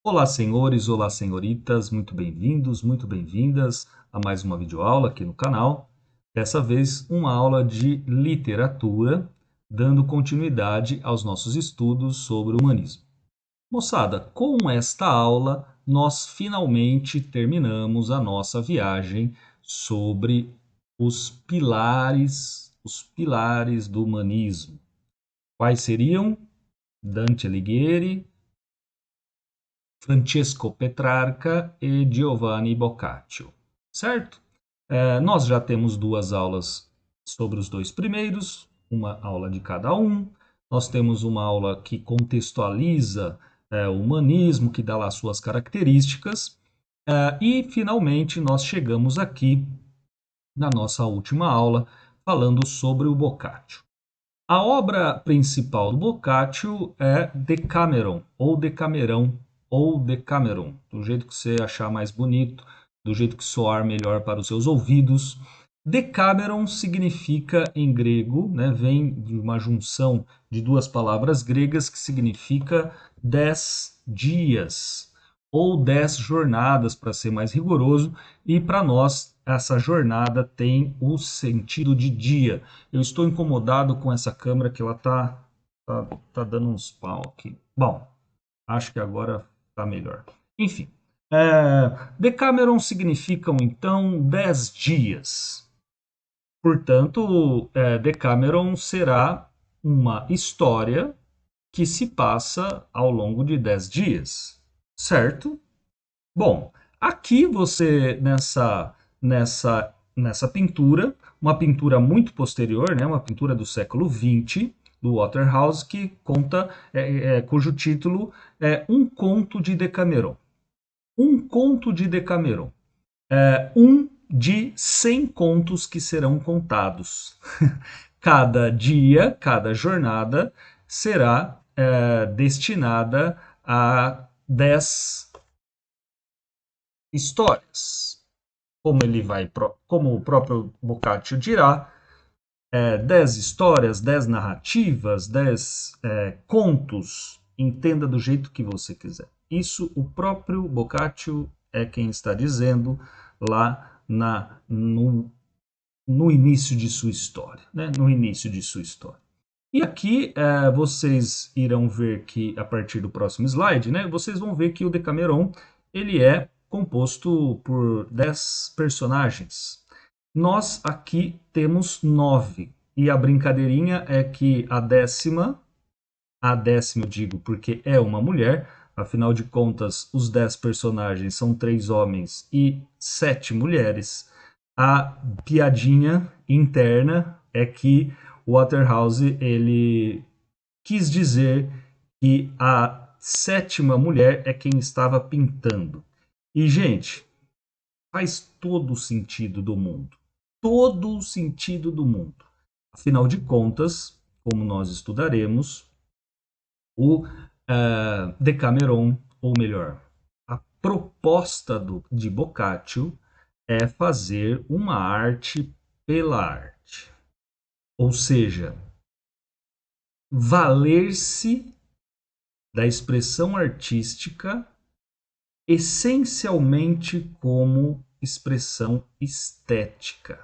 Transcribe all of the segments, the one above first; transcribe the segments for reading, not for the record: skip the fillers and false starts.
Olá, senhores, olá, senhoritas, muito bem-vindos, muito bem-vindas a mais uma videoaula aqui no canal. Dessa vez, uma aula de literatura, dando continuidade aos nossos estudos sobre o humanismo. Moçada, com esta aula, nós finalmente terminamos a nossa viagem sobre os pilares do humanismo. Quais seriam? Dante Alighieri, Francesco Petrarca e Giovanni Boccaccio, certo? Nós já temos duas aulas sobre os dois primeiros, uma aula de cada um. Nós temos uma aula que contextualiza o humanismo, que dá lá suas características. E, finalmente, nós chegamos aqui na nossa última aula, falando sobre o Boccaccio. A obra principal do Boccaccio é Decameron, ou Decamerão, ou Decameron, do jeito que você achar mais bonito, do jeito que soar melhor para os seus ouvidos. Decameron significa em grego, né, vem de uma junção de duas palavras gregas que significa 10 dias, ou 10 jornadas, para ser mais rigoroso, e para nós essa jornada tem o sentido de dia. Eu estou incomodado com essa câmera que ela tá dando uns pau aqui. Bom, acho que agora está melhor. Enfim, Decameron significam então 10 dias. Portanto, Decameron será uma história que se passa ao longo de 10 dias, certo? Bom, aqui você nessa pintura, uma pintura muito posterior, né, uma pintura do século XX, do Waterhouse, que conta, cujo título é Um Conto de Decameron. Um Conto de Decameron. Um de 100 contos que serão contados. Cada dia, cada jornada será destinada a 10 histórias. Como o próprio Boccaccio dirá, 10 histórias, 10 narrativas, 10 contos, entenda do jeito que você quiser. Isso o próprio Boccaccio é quem está dizendo lá no início de sua história, né? No início de sua história. E aqui vocês irão ver que, a partir do próximo slide, né, vocês vão ver que o Decameron ele é composto por 10 personagens. Nós aqui temos 9. E a brincadeirinha é que a décima eu digo porque é uma mulher, afinal de contas, os 10 personagens são 3 homens e 7 mulheres. A piadinha interna é que Waterhouse ele quis dizer que a sétima mulher é quem estava pintando. E, gente, faz todo o sentido do mundo. Todo o sentido do mundo. Afinal de contas, como nós estudaremos, o Decameron, ou melhor, a proposta de Boccaccio é fazer uma arte pela arte. Ou seja, valer-se da expressão artística essencialmente como expressão estética.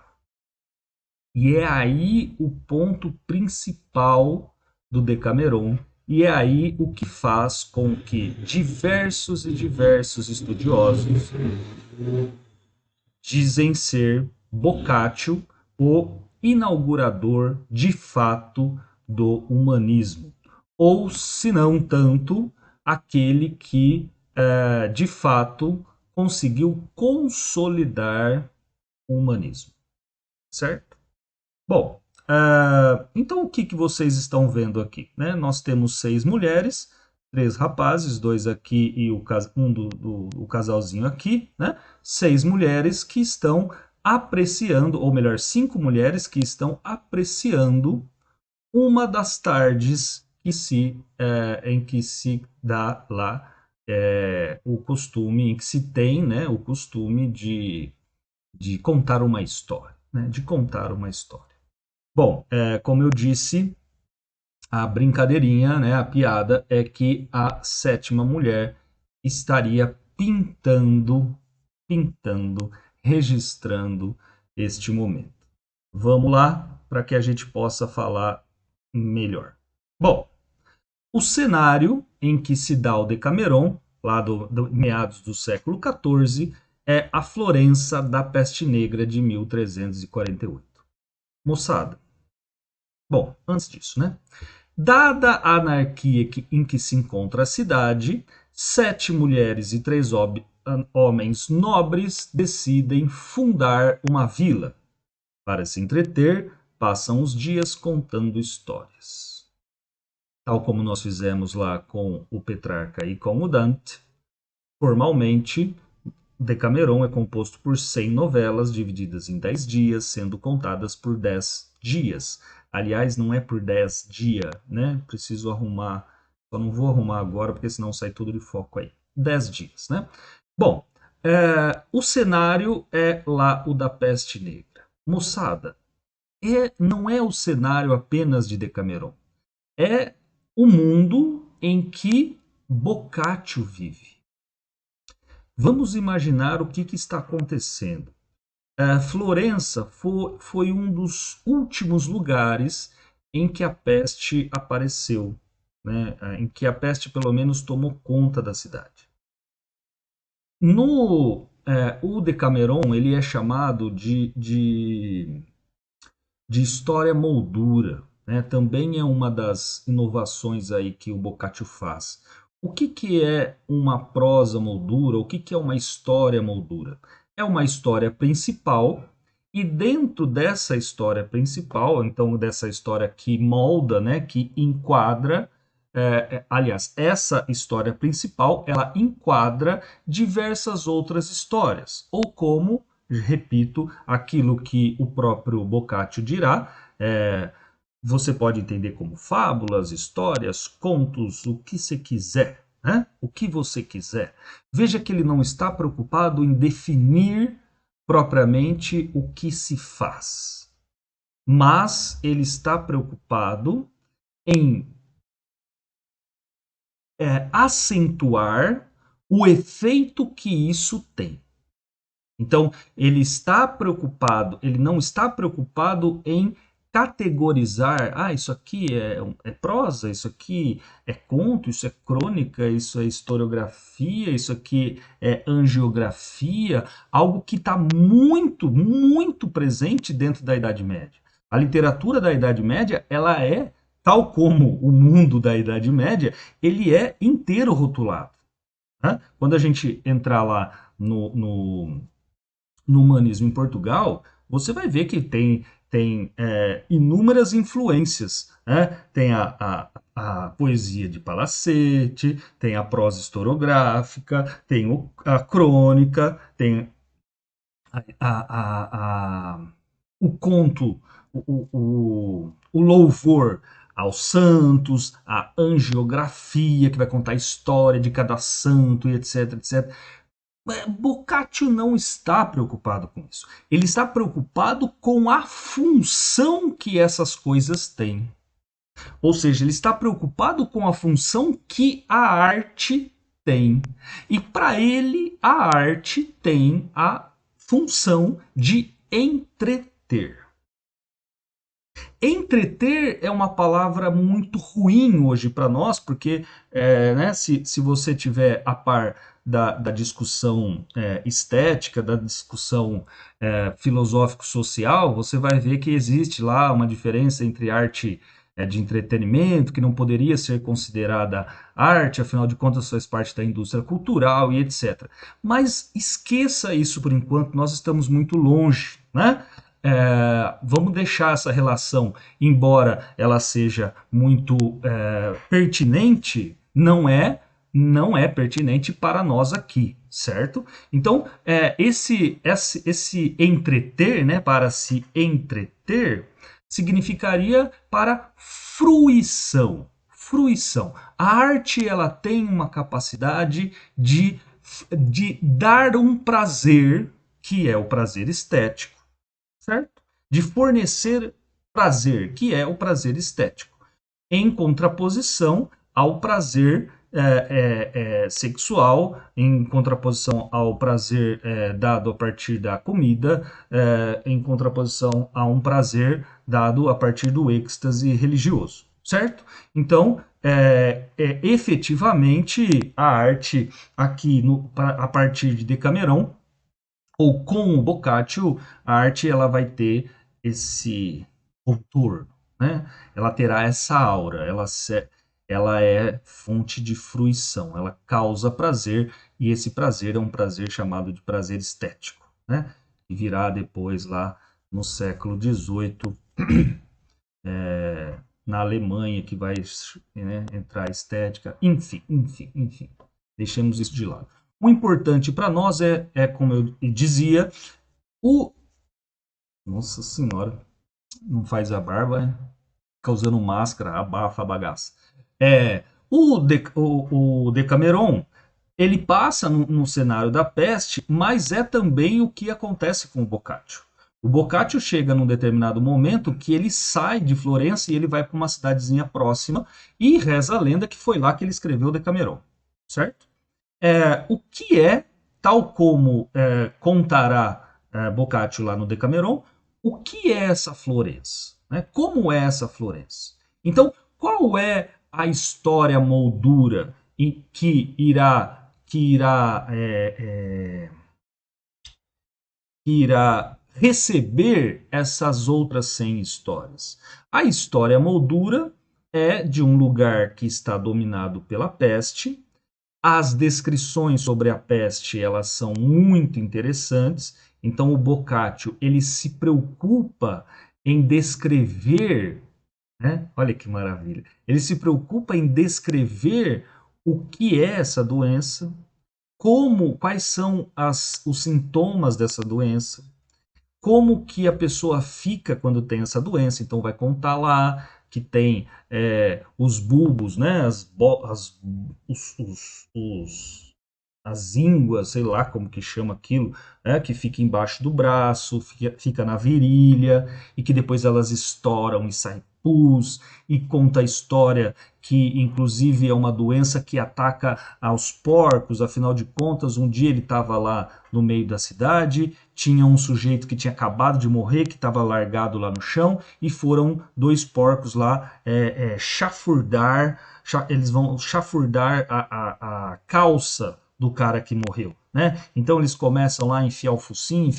E é aí o ponto principal do Decameron, e é aí o que faz com que diversos e diversos estudiosos dizem ser Boccaccio o inaugurador de fato do humanismo, ou se não tanto, aquele que de fato conseguiu consolidar o humanismo, certo? Bom, então o que vocês estão vendo aqui? Né? Nós temos 6 mulheres, 3 rapazes, 2 aqui e o casalzinho aqui, né? 6 mulheres que estão apreciando, ou melhor, 5 mulheres que estão apreciando uma das tardes em que se dá lá o costume, em que se tem, né, o costume de contar uma história, né, de contar uma história. Bom, como eu disse, a brincadeirinha, né, a piada é que a sétima mulher estaria pintando, registrando este momento. Vamos lá para que a gente possa falar melhor. Bom, o cenário em que se dá o Decameron, lá do meados do século XIV, é a Florença da Peste Negra de 1348. Moçada, bom, antes disso, né? Dada a anarquia em que se encontra a cidade, 7 mulheres e 3 homens nobres decidem fundar uma vila. Para se entreter, passam os dias contando histórias. Tal como nós fizemos lá com o Petrarca e com o Dante, formalmente, Decameron é composto por 100 novelas divididas em 10 dias, sendo contadas por 10 dias. Aliás, não é por 10 dias, né? Preciso arrumar, só não vou arrumar agora porque senão sai tudo de foco aí. 10 dias, né? Bom, o cenário é lá o da Peste Negra. Moçada, não é o cenário apenas de Decameron. É o mundo em que Boccaccio vive. Vamos imaginar o que está acontecendo. Florença foi um dos últimos lugares em que a peste apareceu, né? Em que a peste pelo menos tomou conta da cidade. O Decameron ele é chamado de história moldura, né? Também é uma das inovações aí que o Boccaccio faz. O que é uma prosa moldura? O que é uma história moldura? É uma história principal e dentro dessa história principal, então dessa história que molda, né, que enquadra, aliás, essa história principal, ela enquadra diversas outras histórias, ou como, repito, aquilo que o próprio Boccaccio dirá, você pode entender como fábulas, histórias, contos, o que você quiser, né? O que você quiser. Veja que ele não está preocupado em definir propriamente o que se faz, mas ele está preocupado em acentuar o efeito que isso tem. Então, ele não está preocupado em categorizar, isso aqui é prosa, isso aqui é conto, isso é crônica, isso é historiografia, isso aqui é angiografia, algo que está muito, muito presente dentro da Idade Média. A literatura da Idade Média, ela é, tal como o mundo da Idade Média, ele é inteiro rotulado. Né? Quando a gente entrar lá no humanismo em Portugal, você vai ver que tem inúmeras influências. Né? Tem a poesia de Palacete, tem a prosa historiográfica, tem a crônica, tem o conto, o louvor aos santos, a angiografia, que vai contar a história de cada santo e etc, etc. Boccaccio não está preocupado com isso. Ele está preocupado com a função que essas coisas têm. Ou seja, ele está preocupado com a função que a arte tem. E para ele, a arte tem a função de entreter. Entreter é uma palavra muito ruim hoje para nós, porque né, se você tiver a par da discussão estética, da discussão filosófico-social, você vai ver que existe lá uma diferença entre arte de entretenimento, que não poderia ser considerada arte, afinal de contas faz parte da indústria cultural e etc. Mas esqueça isso por enquanto, nós estamos muito longe, né? Vamos deixar essa relação, embora ela seja muito pertinente, não é pertinente para nós aqui, certo? Então, esse entreter, né, para se entreter, significaria para fruição. Fruição. A arte ela tem uma capacidade de dar um prazer, que é o prazer estético, certo? De fornecer prazer, que é o prazer estético, em contraposição ao prazer sexual, em contraposição ao prazer dado a partir da comida, em contraposição a um prazer dado a partir do êxtase religioso, certo? Então, efetivamente, a arte aqui a partir de Decameron, ou com o Boccaccio, a arte ela vai ter esse contorno, né? Ela terá essa aura, ela é fonte de fruição, ela causa prazer, e esse prazer é um prazer chamado de prazer estético, né? Que virá depois lá no século XVIII, na Alemanha, que vai, né, entrar a estética, enfim. Deixemos isso de lado. O importante para nós como eu dizia, o... Nossa Senhora, não faz a barba, né? Fica usando máscara, abafa a bagaça. O Decameron, ele passa no cenário da peste, mas é também o que acontece com o Boccaccio. O Boccaccio chega num determinado momento que ele sai de Florença e ele vai para uma cidadezinha próxima, e reza a lenda que foi lá que ele escreveu o Decameron, certo? O que tal como contará Boccaccio lá no Decameron, o que é essa Florença? Né? Como é essa Florença? Então, qual é a história moldura que irá receber essas outras 100 histórias? A história moldura é de um lugar que está dominado pela peste. As descrições sobre a peste, elas são muito interessantes. Então o Boccaccio, ele se preocupa em descrever, né? Olha que maravilha. Ele se preocupa em descrever o que é essa doença, quais são os sintomas dessa doença, como que a pessoa fica quando tem essa doença. Então vai contar lá que tem os bulbos, né, as ínguas, sei lá como que chama aquilo, que fica embaixo do braço, fica na virilha, e que depois elas estouram e sai pus, e conta a história que inclusive é uma doença que ataca aos porcos. Afinal de contas, um dia ele estava lá no meio da cidade, tinha um sujeito que tinha acabado de morrer, que estava largado lá no chão, e foram 2 porcos lá chafurdar, eles vão chafurdar a calça do cara que morreu, né? Então eles começam lá a enfiar o focinho,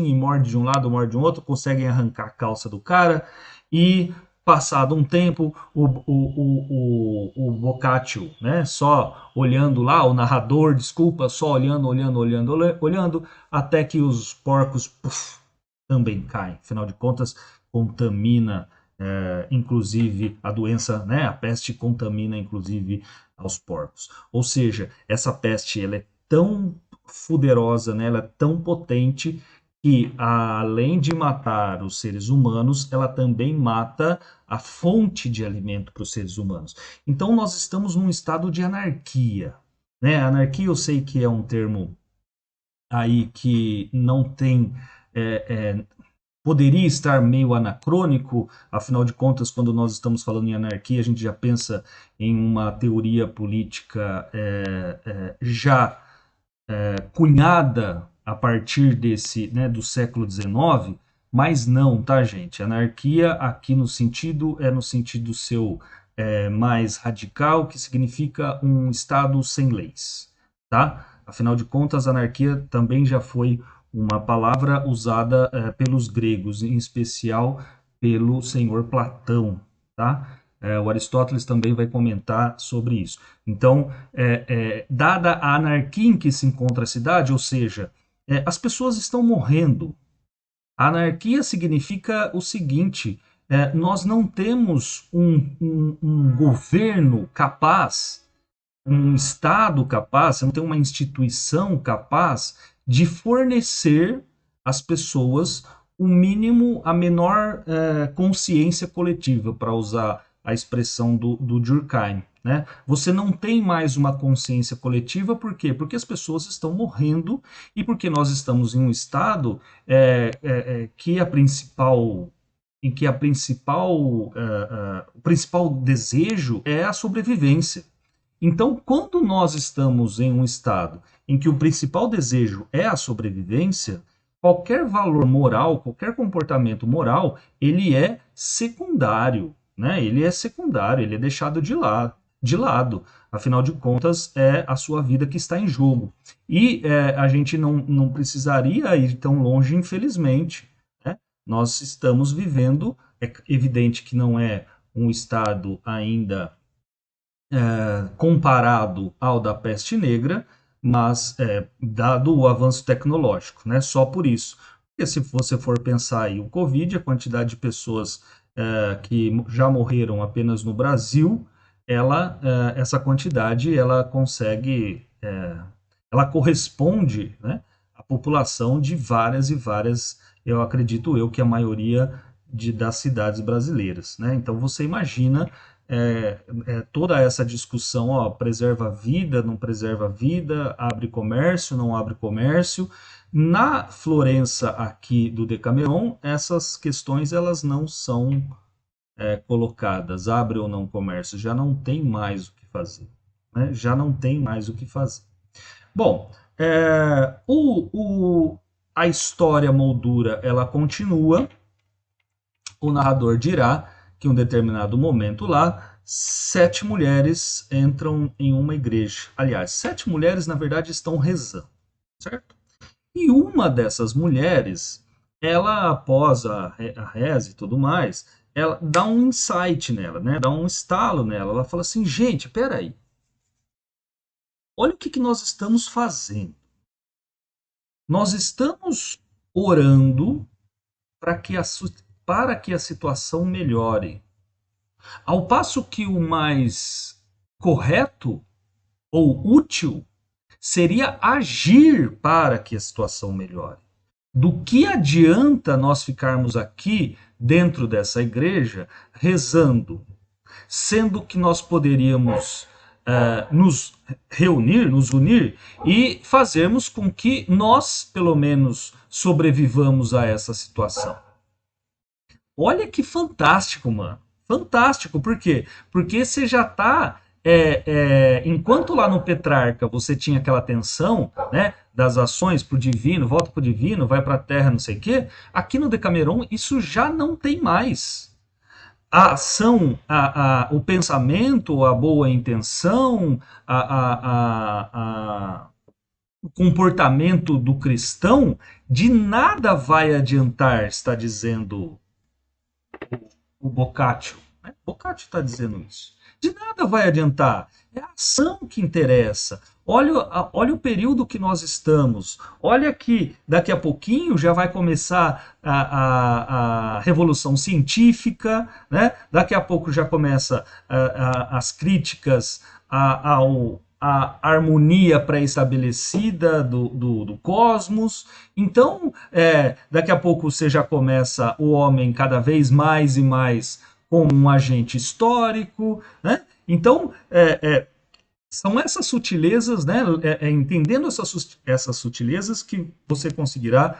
e morde de um lado, morde de um outro, conseguem arrancar a calça do cara, e passado um tempo, o Boccaccio, né, só olhando lá, o narrador, desculpa, só olhando, até que os porcos também caem. Afinal de contas, contamina, inclusive, a doença, né, a peste contamina, inclusive, aos porcos. Ou seja, essa peste ela é tão poderosa, né, ela é tão potente, que, além de matar os seres humanos, ela também mata a fonte de alimento para os seres humanos. Então, nós estamos num estado de anarquia. Né? Anarquia, eu sei que é um termo aí que não tem. Poderia estar meio anacrônico, afinal de contas, quando nós estamos falando em anarquia, a gente já pensa em uma teoria política já cunhada a partir do século XIX, mas não, tá, gente? Anarquia aqui no sentido seu mais radical, que significa um Estado sem leis, tá? Afinal de contas, anarquia também já foi uma palavra usada pelos gregos, em especial pelo senhor Platão, tá? O Aristóteles também vai comentar sobre isso. Então, dada a anarquia em que se encontra a cidade, ou seja, as pessoas estão morrendo. A anarquia significa o seguinte: nós não temos um governo capaz, um Estado capaz, não tem uma instituição capaz de fornecer às pessoas o mínimo, a menor consciência coletiva, para usar a expressão do Durkheim. Né? Você não tem mais uma consciência coletiva, por quê? Porque as pessoas estão morrendo, e porque nós estamos em um estado que a principal em que o principal desejo é a sobrevivência. Então, quando nós estamos em um estado em que o principal desejo é a sobrevivência, qualquer valor moral, qualquer comportamento moral, ele é secundário, né? Ele é secundário, ele é deixado de lado. Afinal de contas, é a sua vida que está em jogo. E a gente não precisaria ir tão longe, infelizmente, né? Nós estamos vivendo, é evidente que não é um estado ainda comparado ao da peste negra, mas dado o avanço tecnológico, né? Só por isso. Porque se você for pensar aí o Covid, a quantidade de pessoas que já morreram apenas no Brasil, essa quantidade ela consegue, ela corresponde, né, à população de várias e várias, eu acredito eu que a maioria das cidades brasileiras, né? Então você imagina toda essa discussão, ó, preserva a vida, não preserva a vida, abre comércio, não abre comércio. Na Florença aqui do Decameron, essas questões elas não são colocadas, abre ou não comércio, já não tem mais o que fazer, né? Já não tem mais o que fazer. Bom, a história moldura ela continua, o narrador dirá que em um determinado momento lá, 7 mulheres entram em uma igreja. Aliás, 7 mulheres, na verdade, estão rezando, certo? E uma dessas mulheres, ela, após a reza e tudo mais, ela dá um insight nela, né? Dá um estalo nela. Ela fala assim, gente, peraí, olha o que nós estamos fazendo. Nós estamos orando para para que a situação melhore. Ao passo que o mais correto ou útil seria agir para que a situação melhore. Do que adianta nós ficarmos aqui dentro dessa igreja rezando, sendo que nós poderíamos nos reunir, nos unir e fazermos com que nós, pelo menos, sobrevivamos a essa situação? Olha que fantástico, mano. Fantástico, por quê? Porque você já está. Enquanto lá no Petrarca você tinha aquela tensão, né, das ações para o divino, volta para o divino, vai para a terra, não sei o quê, aqui no Decameron isso já não tem mais. A ação, o pensamento, a boa intenção, o comportamento do cristão, de nada vai adiantar, está dizendo o Boccaccio. Né? Boccaccio está dizendo isso. De nada vai adiantar. É a ação que interessa. Olha o período que nós estamos. Olha que daqui a pouquinho já vai começar a revolução científica, né? Daqui a pouco já começa as críticas a harmonia pré-estabelecida do cosmos. Então, daqui a pouco você já começa o homem cada vez mais e mais como um agente histórico, né? Então, são essas sutilezas, né? Entendendo essas sutilezas que você conseguirá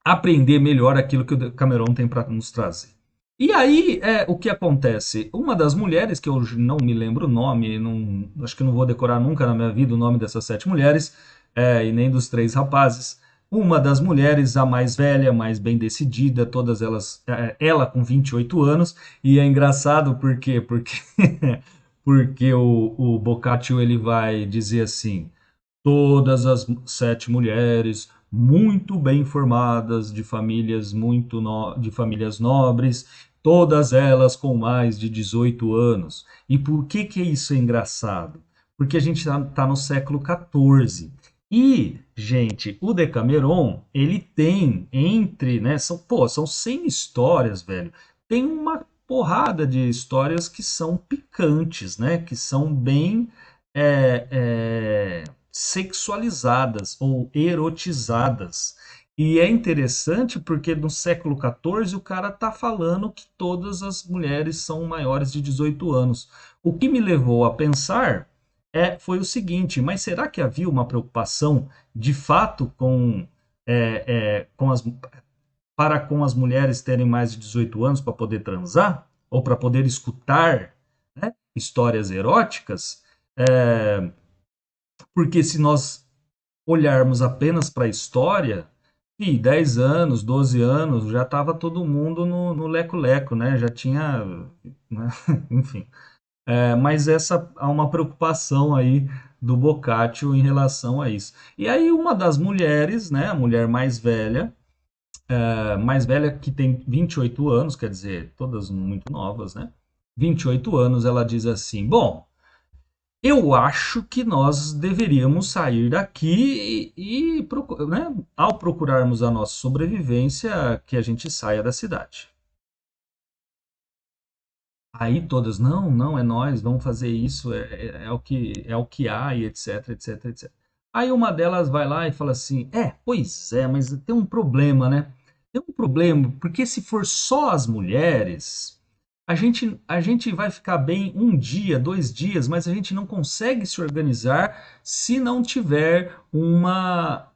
aprender melhor aquilo que o Cameron tem para nos trazer. E aí, o que acontece? Uma das mulheres, que eu não me lembro o nome, não, acho que não vou decorar nunca na minha vida o nome dessas 7 mulheres, e nem dos 3 rapazes. Uma das mulheres, a mais velha, mais bem decidida, todas elas, ela com 28 anos, e é engraçado por quê? Porque o Boccaccio ele vai dizer assim: todas as 7 mulheres muito bem formadas, de famílias de famílias nobres, todas elas com mais de 18 anos. E por que isso é engraçado? Porque a gente está no século XIV. E, gente, o Decameron, ele tem entre, né, são 100 histórias, velho. Tem uma porrada de histórias que são picantes, né, que são bem sexualizadas ou erotizadas. E é interessante porque no século XIV o cara tá falando que todas as mulheres são maiores de 18 anos. O que me levou a pensar foi o seguinte: mas será que havia uma preocupação de fato com as mulheres terem mais de 18 anos para poder transar? Ou para poder escutar, né? histórias eróticas, porque se nós olharmos apenas para a história, 10 anos, 12 anos, já estava todo mundo no leco-leco, né? Já tinha, né? Enfim. Mas há uma preocupação aí do Boccaccio em relação a isso. E aí uma das mulheres, né, a mulher mais velha que tem 28 anos, quer dizer, todas muito novas, né? 28 anos, ela diz assim: bom, eu acho que nós deveríamos sair daqui né, ao procurarmos a nossa sobrevivência, que a gente saia da cidade. Aí todas, não, não, é nós, vamos fazer isso, é o que há, e etc, etc, etc. Aí uma delas vai lá e fala assim, pois é, mas tem um problema, né? Tem um problema, porque se for só as mulheres, a gente vai ficar bem um dia, 2 dias, mas a gente não consegue se organizar se não tiver uma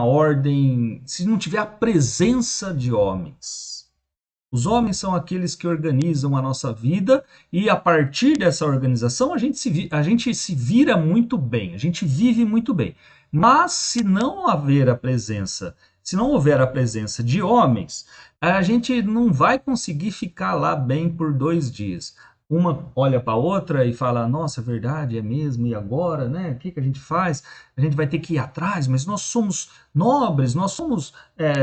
ordem, se não tiver a presença de homens. Os homens são aqueles que organizam a nossa vida e a partir dessa organização a gente se vira muito bem, a gente vive muito bem. Mas se não houver a presença de homens, a gente não vai conseguir ficar lá bem por 2 dias. Uma olha para a outra e fala: Nossa, é verdade, é mesmo, e agora, né? O que a gente faz? A gente vai ter que ir atrás, mas nós somos nobres, nós somos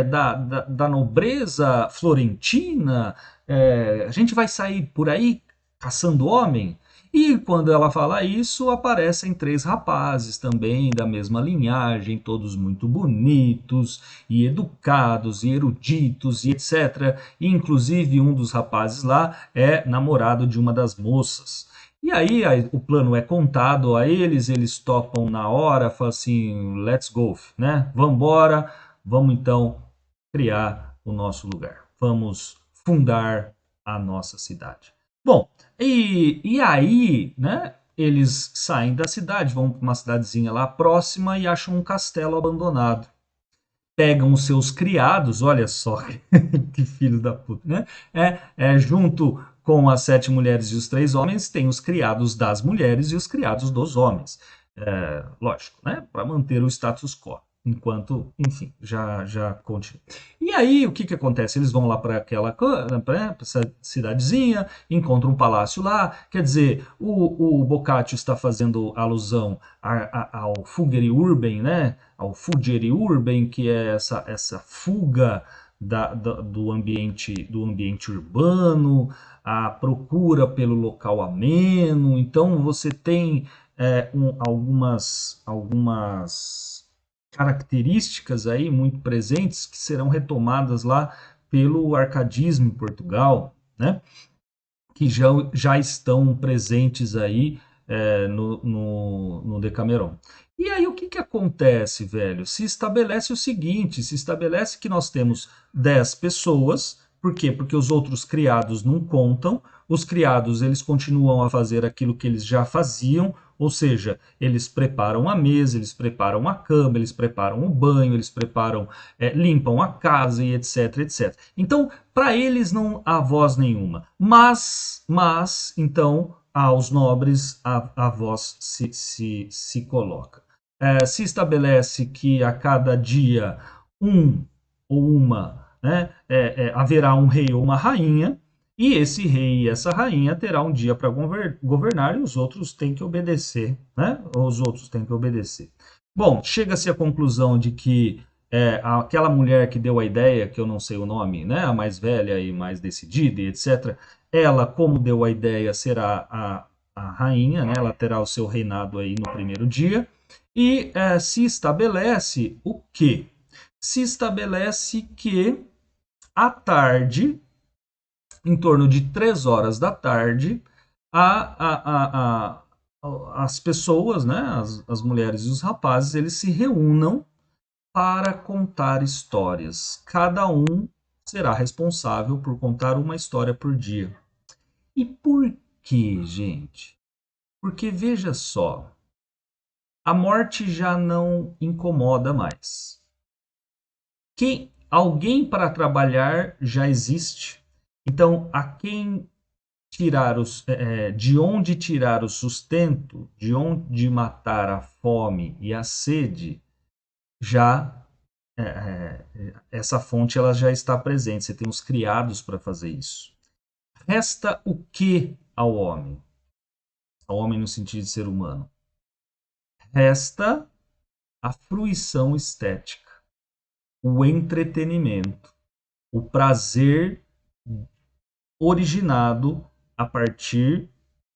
da nobreza florentina, a gente vai sair por aí caçando homem? E quando ela fala isso, aparecem 3 rapazes também da mesma linhagem, todos muito bonitos e educados e eruditos e etc. E inclusive um dos rapazes lá é namorado de uma das moças. E aí o plano é contado a eles topam na hora, falam assim, let's go, né? Vamos embora, vamos então criar o nosso lugar. Vamos fundar a nossa cidade. Bom, e aí, né? Eles saem da cidade, vão para uma cidadezinha lá próxima e acham um castelo abandonado. Pegam os seus criados, olha só que filho da puta, né? Junto com as 7 mulheres e os 3 homens, tem os criados das mulheres e os criados dos homens. Lógico, né? Para manter o status quo. Enquanto, enfim, já continua. E aí, o que acontece? Eles vão lá para pra essa cidadezinha, encontram um palácio lá. Quer dizer, o Boccaccio está fazendo alusão ao Fugere Urben, né? Ao Fugere Urben, que é essa fuga do ambiente urbano, a procura pelo local ameno. Então, você tem algumas características aí muito presentes que serão retomadas lá pelo arcadismo em Portugal, né? Que já estão presentes aí no Decameron. E aí o que acontece, velho? Se estabelece o seguinte, se estabelece que nós temos 10 pessoas, por quê? Porque os outros criados não contam, os criados eles continuam a fazer aquilo que eles já faziam, ou seja, eles preparam a mesa, eles preparam a cama, eles preparam o banho, eles limpam a casa e etc, etc. Então, para eles não há voz nenhuma. Mas então, aos nobres a voz se coloca. Se estabelece que a cada dia um ou uma, né, haverá um rei ou uma rainha, e esse rei e essa rainha terá um dia para governar e os outros têm que obedecer, né? Os outros têm que obedecer. Bom, chega-se à conclusão de que aquela mulher que deu a ideia, que eu não sei o nome, né? A mais velha e mais decidida e etc. Ela, como deu a ideia, será a rainha, né? Ela terá o seu reinado aí no primeiro dia. E se estabelece o quê? Se estabelece que à tarde, em torno de 3 horas da tarde, as pessoas, né, as mulheres e os rapazes, eles se reúnam para contar histórias. Cada um será responsável por contar uma história por dia. E por quê, gente? Porque veja só, a morte já não incomoda mais. Alguém para trabalhar já existe. Então, a quem de onde tirar o sustento, de onde matar a fome e a sede, já essa fonte ela já está presente. Você tem os criados para fazer isso. Resta o que ao homem? Ao homem no sentido de ser humano. Resta a fruição estética, o entretenimento, o prazer originado a partir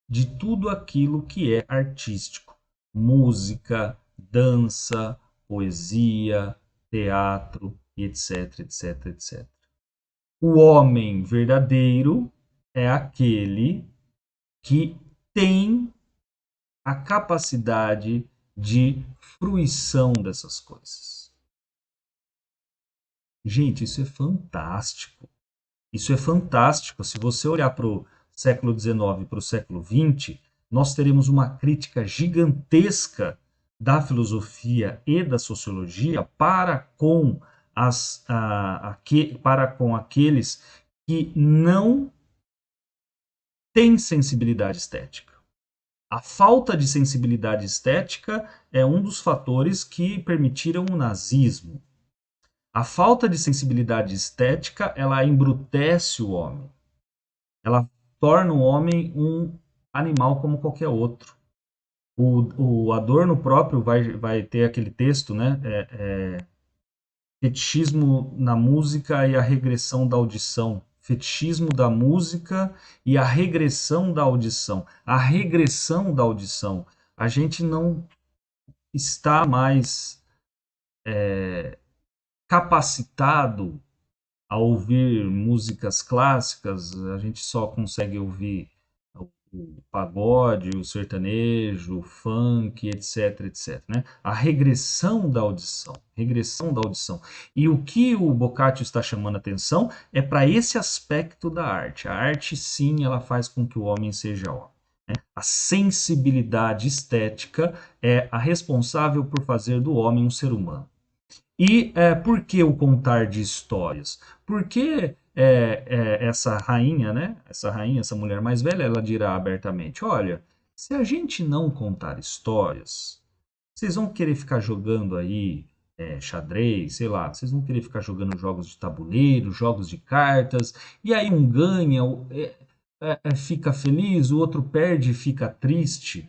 de tudo aquilo que é artístico: música, dança, poesia, teatro, etc, etc, etc. O homem verdadeiro é aquele que tem a capacidade de fruição dessas coisas. Gente, isso é fantástico. Isso é fantástico. Se você olhar para o século XIX e para o século XX, nós teremos uma crítica gigantesca da filosofia e da sociologia para com, para com aqueles que não têm sensibilidade estética. A falta de sensibilidade estética é um dos fatores que permitiram o nazismo. A falta de sensibilidade estética, ela embrutece o homem. Ela torna o homem um animal como qualquer outro. O Adorno próprio vai ter aquele texto, né? Fetichismo na música e a regressão da audição. Fetichismo da música e a regressão da audição. A regressão da audição. A gente não está mais capacitado a ouvir músicas clássicas, a gente só consegue ouvir o pagode, o sertanejo, o funk, etc, etc, né? A regressão da audição, regressão da audição. E o que o Boccaccio está chamando a atenção é para esse aspecto da arte. A arte, sim, ela faz com que o homem seja homem. A sensibilidade estética é a responsável por fazer do homem um ser humano. E por que o contar de histórias? Porque essa rainha, né? Essa rainha, essa mulher mais velha, ela dirá abertamente: olha, se a gente não contar histórias, vocês vão querer ficar jogando aí xadrez, sei lá, vocês vão querer ficar jogando jogos de tabuleiro, jogos de cartas, e aí um ganha, fica feliz, o outro perde e fica triste.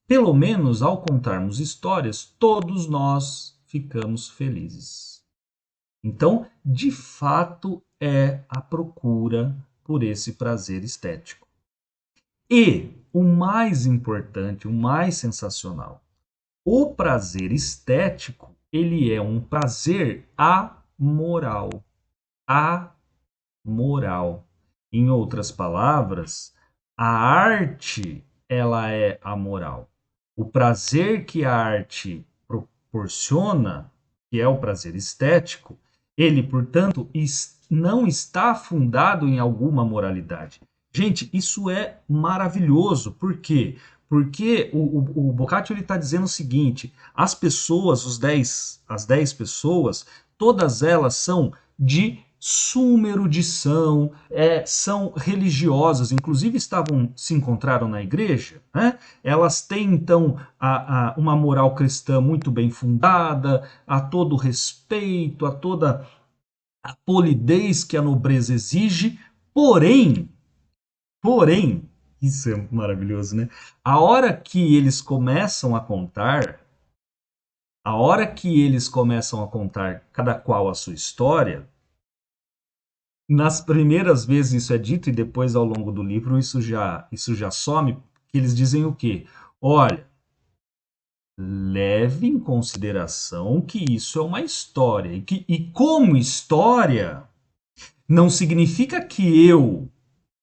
Pelo menos ao contarmos histórias, todos nós ficamos felizes. Então, de fato, é a procura por esse prazer estético. E o mais importante, o mais sensacional, o prazer estético, ele é um prazer amoral. Amoral. Em outras palavras, a arte, ela é amoral. O prazer que a arte proporciona, que é o prazer estético, ele, portanto, não está fundado em alguma moralidade. Gente, isso é maravilhoso. Por quê? Porque o Boccaccio está dizendo o seguinte: as pessoas, as 10 pessoas, todas elas são de suma erudição, são religiosas, inclusive se encontraram na igreja, né? Elas têm então uma moral cristã muito bem fundada, a todo respeito, a toda a polidez que a nobreza exige, porém, isso é maravilhoso, né? A hora que eles começam a contar, cada qual a sua história, nas primeiras vezes isso é dito e depois ao longo do livro isso já some, que eles dizem o quê? Olha, leve em consideração que isso é uma história e como história não significa que eu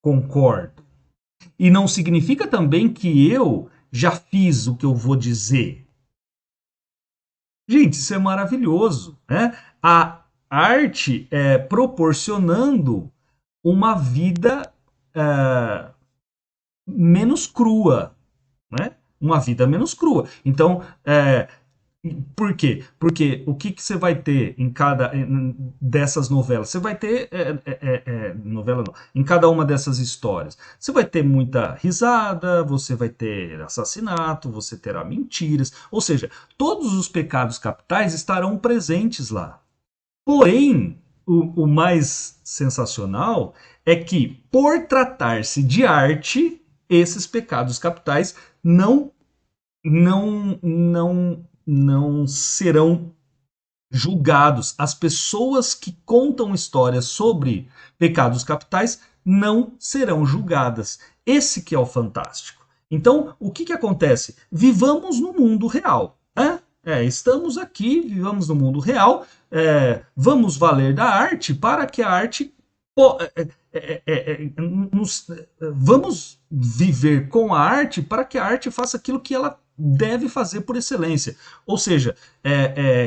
concordo e não significa também que eu já fiz o que eu vou dizer. Gente, isso é maravilhoso, né? A arte proporcionando uma vida menos crua, né? Uma vida menos crua. Então, Por quê? Porque o que você vai ter em cada dessas novelas? Você vai ter novela não, em cada uma dessas histórias. Você vai ter muita risada, você vai ter assassinato, você terá mentiras, ou seja, todos os pecados capitais estarão presentes lá. Porém, o mais sensacional é que, por tratar-se de arte, esses pecados capitais não serão julgados. As pessoas que contam histórias sobre pecados capitais não serão julgadas. Esse que é o fantástico. Então, o que acontece? Vivamos no mundo real. Estamos aqui, vivamos no mundo real, vamos valer da arte para que a arte vamos viver com a arte para que a arte faça aquilo que ela deve fazer por excelência. Ou seja,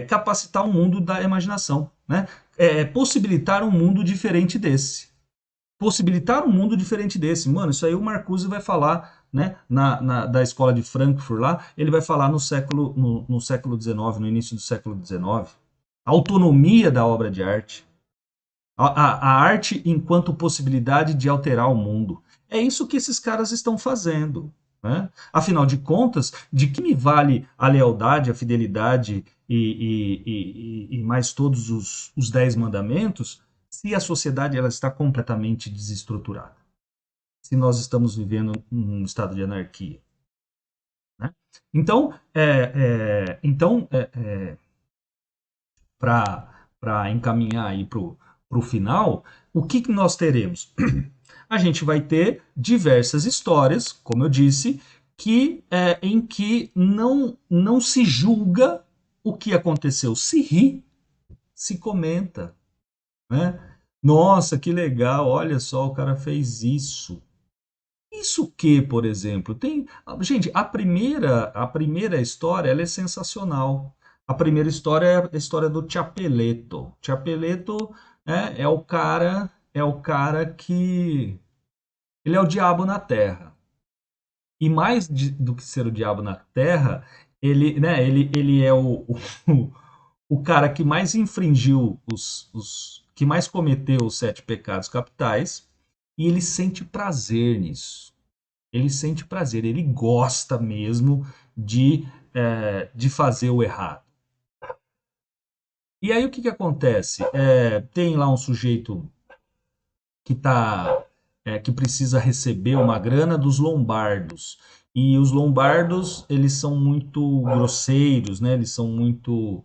capacitar um mundo da imaginação, né? Possibilitar um mundo diferente desse. Possibilitar um mundo diferente desse. Mano, isso aí o Marcuse vai falar, né, da escola de Frankfurt lá, ele vai falar no século XIX, no início do século XIX. A autonomia da obra de arte. A arte enquanto possibilidade de alterar o mundo. É isso que esses caras estão fazendo. Né? Afinal de contas, de que me vale a lealdade, a fidelidade e mais todos os 10 mandamentos se a sociedade ela está completamente desestruturada? Se nós estamos vivendo num estado de anarquia. Né? Então, para encaminhar aí para o final, o que nós teremos? A gente vai ter diversas histórias, como eu disse, em que não se julga o que aconteceu, se ri, se comenta, né? Nossa, que legal, olha só, o cara fez isso. Isso que, por exemplo, tem. Gente, a primeira história ela é sensacional. A primeira história é a história do Chapeleto. Chapeleto é o cara que. Ele é o diabo na Terra. E mais do que ser o diabo na Terra, ele é o cara que mais infringiu que mais cometeu os 7 pecados capitais, e ele sente prazer nisso. Ele sente prazer, ele gosta mesmo de fazer o errado. E aí o que acontece? Tem lá um sujeito que precisa receber uma grana dos lombardos. E os lombardos, eles são muito grosseiros, né? Eles são muito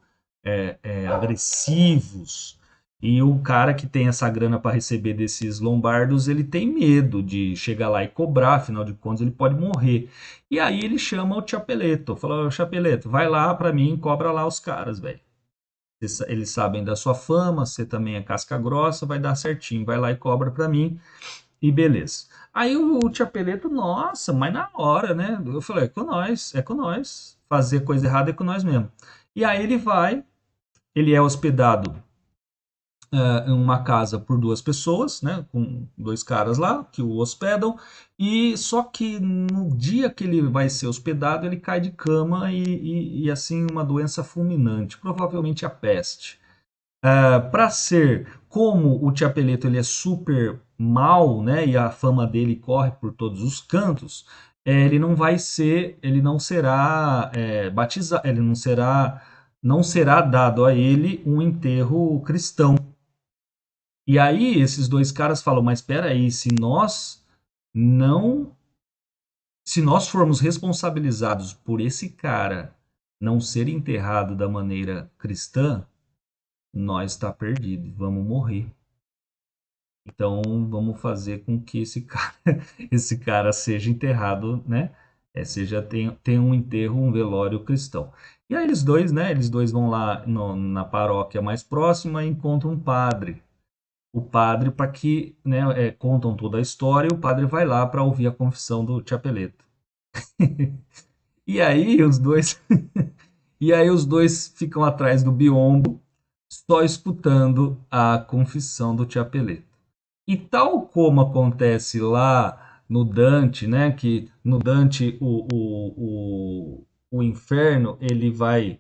agressivos. E o cara que tem essa grana para receber desses lombardos, ele tem medo de chegar lá e cobrar, afinal de contas ele pode morrer. E aí ele chama o Chapeleto, fala: Chapeleto, vai lá para mim, cobra lá os caras, velho. Eles sabem da sua fama, você também é casca grossa, vai dar certinho, vai lá e cobra para mim e beleza. Aí o Chapeleto, nossa, mas na hora, né? Eu falei: é com nós, é com nós. Fazer coisa errada é com nós mesmo. E aí ele vai, ele é hospedado em uma casa por 2 pessoas, né, com 2 caras lá que o hospedam, e só que no dia que ele vai ser hospedado ele cai de cama e assim uma doença fulminante, provavelmente a peste. Para ser como o Chapeleto ele é super mal, né, e a fama dele corre por todos os cantos, ele não será batizado, não será dado a ele um enterro cristão. E aí esses 2 caras falam: mas espera aí, não, se nós formos responsabilizados por esse cara não ser enterrado da maneira cristã, nós está perdido, vamos morrer. Então vamos fazer com que esse cara, esse cara seja enterrado, né? Tenha um enterro, um velório cristão. E aí eles dois, né? Eles dois vão lá na paróquia mais próxima e encontram um padre. O padre, para que, né, contam toda a história, e o padre vai lá para ouvir a confissão do Chapeleto. E aí os dois, e aí os dois ficam atrás do biombo, só escutando a confissão do Chapeleto. E tal como acontece lá no Dante, né, que no Dante o inferno ele vai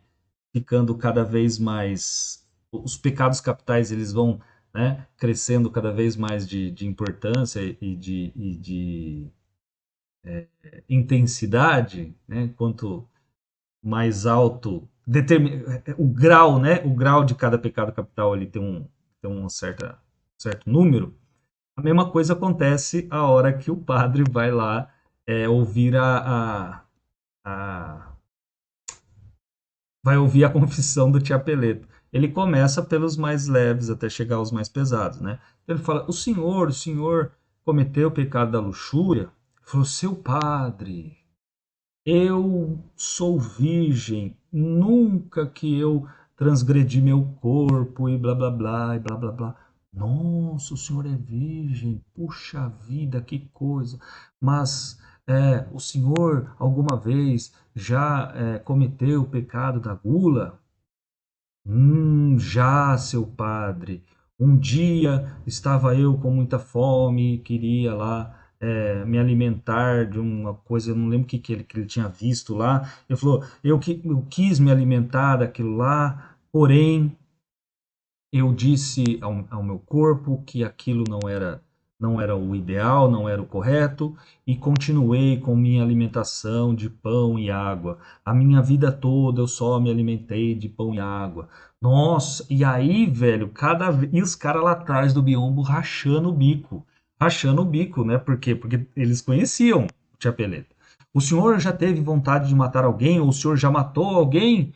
ficando cada vez mais, os pecados capitais eles vão, né, crescendo cada vez mais de importância e de intensidade, né, quanto mais alto o grau, né, o grau de cada pecado capital ele tem um certo número. A mesma coisa acontece a hora que o padre vai lá ouvir a vai ouvir a confissão do Tiapeleto. Ele começa pelos mais leves até chegar aos mais pesados, né? Ele fala: o senhor cometeu o pecado da luxúria? Ele falou: seu padre, eu sou virgem, nunca que eu transgredi meu corpo e blá blá blá e blá blá blá. Nossa, o senhor é virgem, puxa vida, que coisa. Mas o senhor alguma vez já cometeu o pecado da gula? Já, seu padre. Um dia estava eu com muita fome e queria lá me alimentar de uma coisa, eu não lembro o que ele tinha visto lá. Ele falou, eu quis me alimentar daquilo lá, porém eu disse ao meu corpo que aquilo não era o ideal, não era o correto, e continuei com minha alimentação de pão e água. A minha vida toda eu só me alimentei de pão e água. Nossa, e aí, velho, e os caras lá atrás do biombo rachando o bico. Rachando o bico, né? Por quê? Porque eles conheciam o Chapeleto. O senhor já teve vontade de matar alguém? Ou o senhor já matou alguém?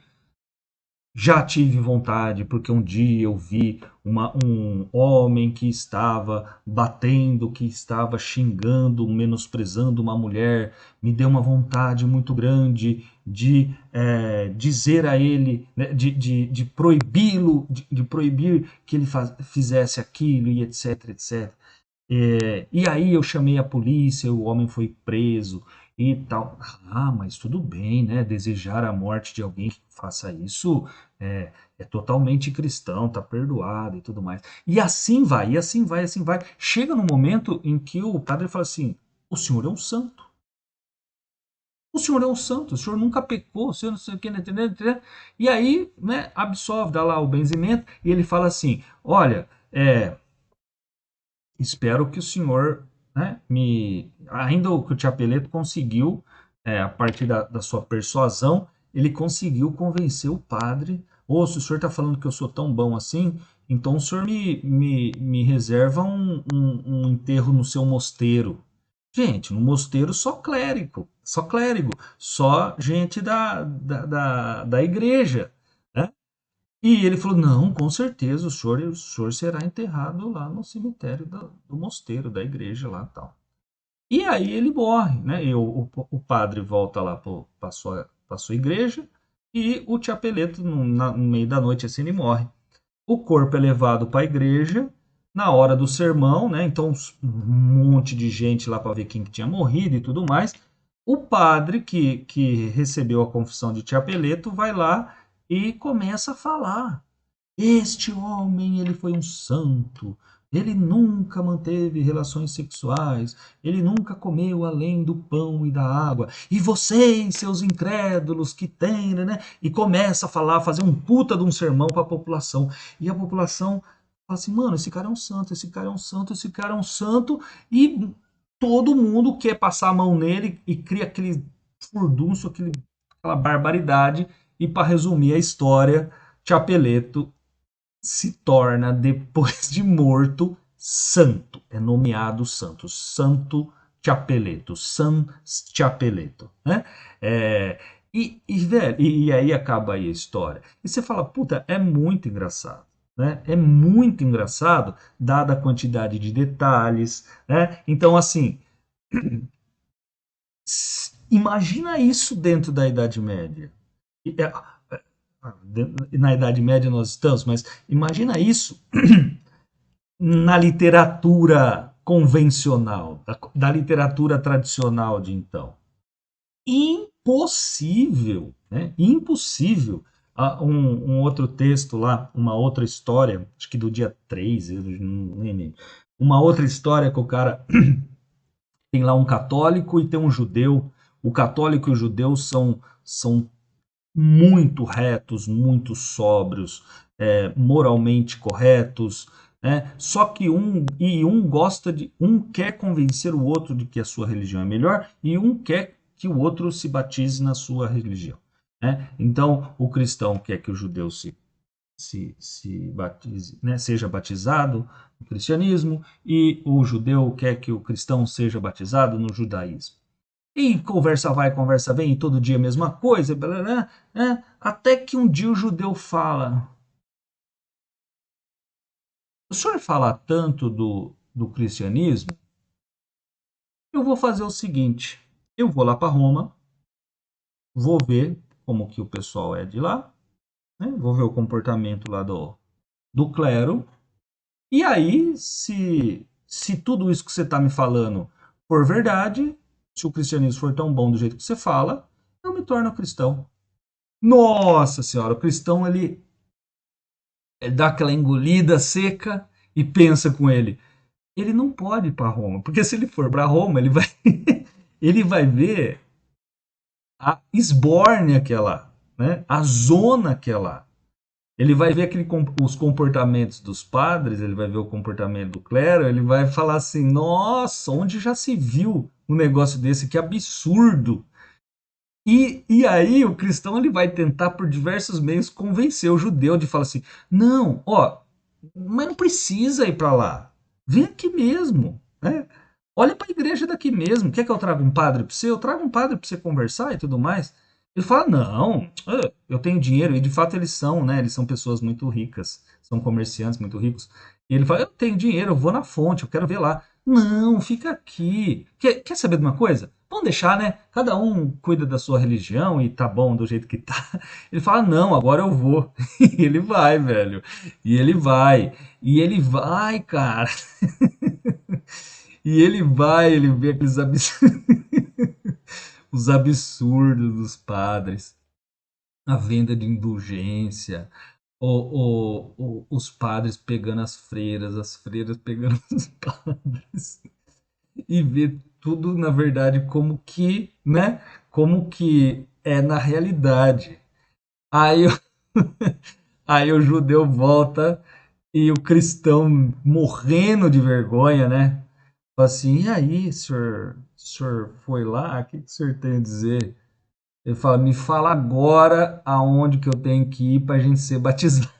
Já tive vontade, porque um dia eu vi um homem que estava batendo, que estava xingando, menosprezando uma mulher. Me deu uma vontade muito grande de dizer a ele, né, de proibi-lo, de proibir que ele fizesse aquilo e etc, etc. E aí eu chamei a polícia, o homem foi preso e tal. Ah, mas tudo bem, né? Desejar a morte de alguém que faça isso é totalmente cristão, tá perdoado e tudo mais. E assim vai, e assim vai, assim vai. Chega no momento em que o padre fala assim: o senhor é um santo. O senhor é um santo, o senhor nunca pecou, o senhor não sei o que, né, entendeu? Entendeu? E aí, né, absolve, dá lá o benzimento, e ele fala assim: olha, espero que o senhor, né, ainda o que o Chapeleto conseguiu, a partir da sua persuasão, ele conseguiu convencer o padre. Ou se o senhor está falando que eu sou tão bom assim, então o senhor me reserva um enterro no seu mosteiro. Gente, no mosteiro só clérigo, só gente da igreja, né? E ele falou: não, com certeza, o senhor será enterrado lá no cemitério do mosteiro, da igreja lá e tal. E aí ele morre, né? E o padre volta lá para sua igreja e o Chapeleto, no meio da noite, assim, ele morre. O corpo é levado para a igreja na hora do sermão, né? Então, um monte de gente lá para ver quem que tinha morrido e tudo mais. O padre que recebeu a confissão de Chapeleto vai lá e começa a falar. Este homem, ele foi um santo. Ele nunca manteve relações sexuais. Ele nunca comeu além do pão e da água. E vocês, seus incrédulos que têm, né? E começa a falar, fazer um puta de um sermão para a população. E a população fala assim: mano, esse cara é um santo, esse cara é um santo, esse cara é um santo. E todo mundo quer passar a mão nele e cria aquele furdúncio, aquela barbaridade. E para resumir a história, Chapeleto se torna, depois de morto, santo. É nomeado santo. Santo Chapeleto. San Chapeleto. Né? Velho, e aí acaba aí a história. E você fala, puta, é muito engraçado. Né? É muito engraçado, dada a quantidade de detalhes. Né? Então, assim, imagina isso dentro da Idade Média. Na Idade Média nós estamos, mas imagina isso na literatura convencional, da literatura tradicional de então. Impossível, né? Impossível. Um outro texto lá, uma outra história, acho que do dia 3, eu não lembro. Uma outra história que o cara tem lá um católico e tem um judeu. O católico e o judeu são muito retos, muito sóbrios, moralmente corretos, né? Só que um quer convencer o outro de que a sua religião é melhor e um quer que o outro se batize na sua religião, né? Então, o cristão quer que o judeu se batize, né, seja batizado no cristianismo e o judeu quer que o cristão seja batizado no judaísmo. E conversa vai, conversa vem, e todo dia a mesma coisa, blá, blá, blá, né? Até que um dia o judeu fala: o senhor fala tanto do cristianismo, eu vou fazer o seguinte: eu vou lá para Roma, vou ver como que o pessoal é de lá, né? Vou ver o comportamento lá do clero, e aí, se tudo isso que você está me falando for verdade, se o cristianismo for tão bom do jeito que você fala, eu me torno cristão. Nossa senhora, o cristão ele dá aquela engolida seca e pensa com ele. Ele não pode ir para Roma, porque se ele for para Roma, ele vai, ele vai ver a esbórnia que é lá, né? A zona que é lá. Ele vai ver os comportamentos dos padres, ele vai ver o comportamento do clero, ele vai falar assim: nossa, onde já se viu um negócio desse? Que absurdo! E aí o cristão ele vai tentar por diversos meios convencer o judeu de falar assim: não, ó, mas não precisa ir para lá. Vem aqui mesmo, né? Olha para a igreja daqui mesmo. Quer que eu traga um padre para você? Eu trago um padre para você conversar e tudo mais. Ele fala: não, eu tenho dinheiro. E de fato eles são, né? Eles são pessoas muito ricas, são comerciantes muito ricos. E ele fala: eu tenho dinheiro, eu vou na fonte, eu quero ver lá. Não, fica aqui. Quer saber de uma coisa? Vamos deixar, né? Cada um cuida da sua religião e tá bom do jeito que tá. Ele fala: não, agora eu vou. E ele vai, velho. E ele vai. E ele vai, cara. E ele vai, ele vê aqueles os absurdos dos padres, a venda de indulgência, os padres pegando as freiras pegando os padres, e ver tudo, na verdade, como que, né? Como que é na realidade. Aí, aí o judeu volta e o cristão morrendo de vergonha, né? Fala assim, e aí, senhor foi lá? O que o senhor tem a dizer? Ele fala, me fala agora aonde que eu tenho que ir para a gente ser batizado.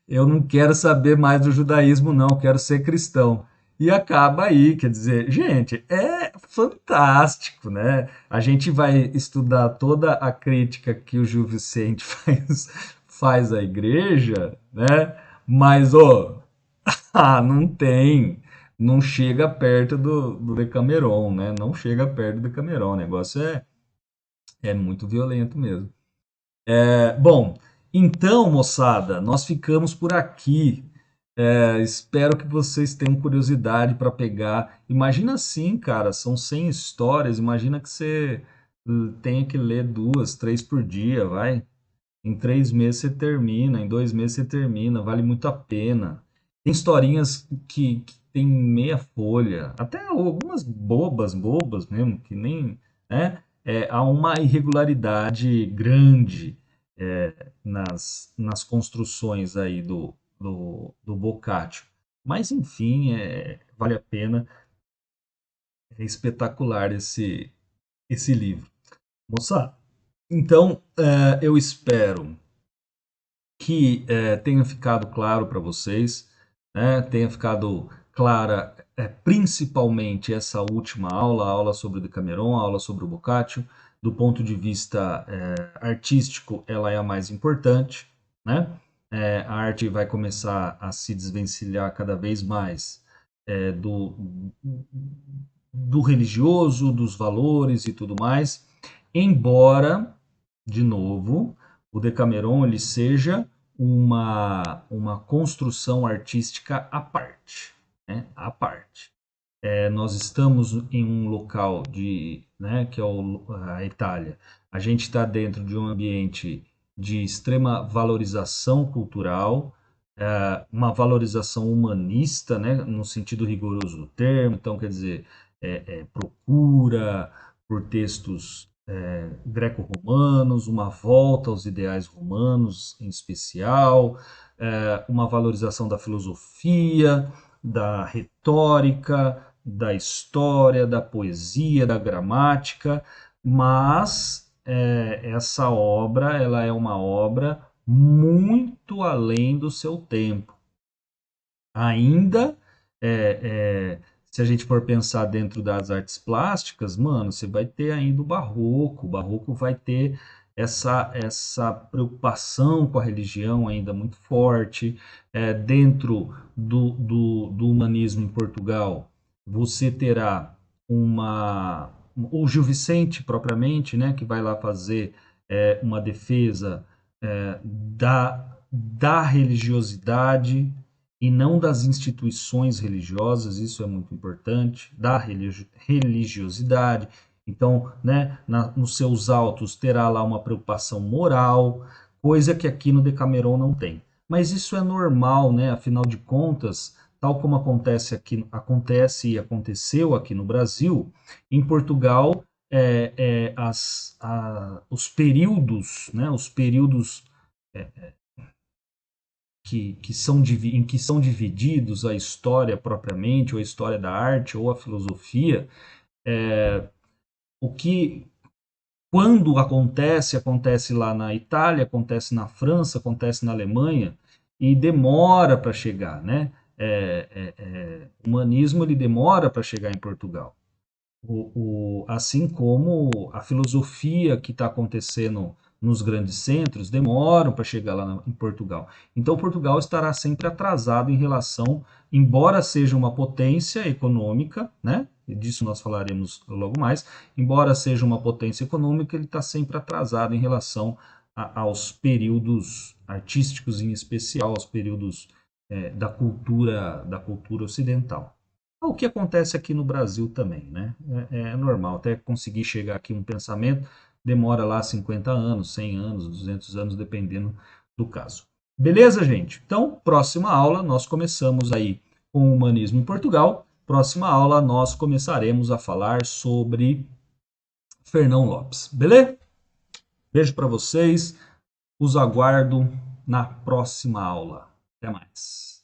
Eu não quero saber mais do judaísmo, não, eu quero ser cristão. E acaba aí, quer dizer, gente, é fantástico, né? A gente vai estudar toda a crítica que o Gil Vicente faz à igreja, né? Mas, ô, não tem, não chega perto do Decameron, né? Não chega perto do Decameron, o negócio é muito violento mesmo. Bom, então, moçada, nós ficamos por aqui. Espero que vocês tenham curiosidade para pegar. Imagina assim, cara, são 100 histórias. Imagina que você tenha que ler 2, 3 por dia, vai. Em 3 meses você termina, em 2 meses você termina, vale muito a pena. Tem historinhas que tem meia folha, até algumas bobas mesmo, que nem, né? Há uma irregularidade grande nas construções aí do Boccaccio. Mas, enfim, vale a pena, é espetacular esse livro. Moça, então eu espero que tenha ficado claro para vocês, né? Tenha ficado clara principalmente essa última aula, a aula sobre o Decameron, a aula sobre o Boccaccio. Do ponto de vista artístico, ela é a mais importante, né? A arte vai começar a se desvencilhar cada vez mais do religioso, dos valores e tudo mais, embora, de novo, o Decameron ele seja uma construção artística à parte, né? À parte. Nós estamos em um local né, que é a Itália. A gente está dentro de um ambiente de extrema valorização cultural, uma valorização humanista, né, no sentido rigoroso do termo. Então, quer dizer, procura por textos greco-romanos, uma volta aos ideais romanos em especial, uma valorização da filosofia, da retórica, da história, da poesia, da gramática, mas essa obra ela é uma obra muito além do seu tempo. Ainda, se a gente for pensar dentro das artes plásticas, mano, você vai ter ainda o barroco. O barroco vai ter essa preocupação com a religião ainda muito forte. Dentro do humanismo em Portugal, você terá o Gil Vicente, propriamente, né, que vai lá fazer uma defesa da religiosidade e não das instituições religiosas, isso é muito importante, da religiosidade. Então, né, nos seus autos terá lá uma preocupação moral, coisa que aqui no Decameron não tem. Mas isso é normal, né? Afinal de contas, tal como acontece e aconteceu aqui no Brasil, em Portugal, os períodos, né, os períodos em que são divididos a história propriamente, ou a história da arte, ou a filosofia, o que quando acontece, acontece lá na Itália, acontece na França, acontece na Alemanha, e demora para chegar, né? O humanismo ele demora para chegar em Portugal. Assim como a filosofia que está acontecendo nos grandes centros demoram para chegar lá em Portugal. Então, Portugal estará sempre atrasado em relação, embora seja uma potência econômica, né? E disso nós falaremos logo mais. Embora seja uma potência econômica, ele está sempre atrasado em relação aos períodos artísticos, em especial aos períodos da cultura ocidental. O que acontece aqui no Brasil também, né? É normal, até conseguir chegar aqui um pensamento demora lá 50 anos, 100 anos, 200 anos, dependendo do caso. Beleza, gente? Então, próxima aula nós começamos aí com o humanismo em Portugal. Próxima aula nós começaremos a falar sobre Fernão Lopes. Beleza? Beijo para vocês. Os aguardo na próxima aula. Até mais.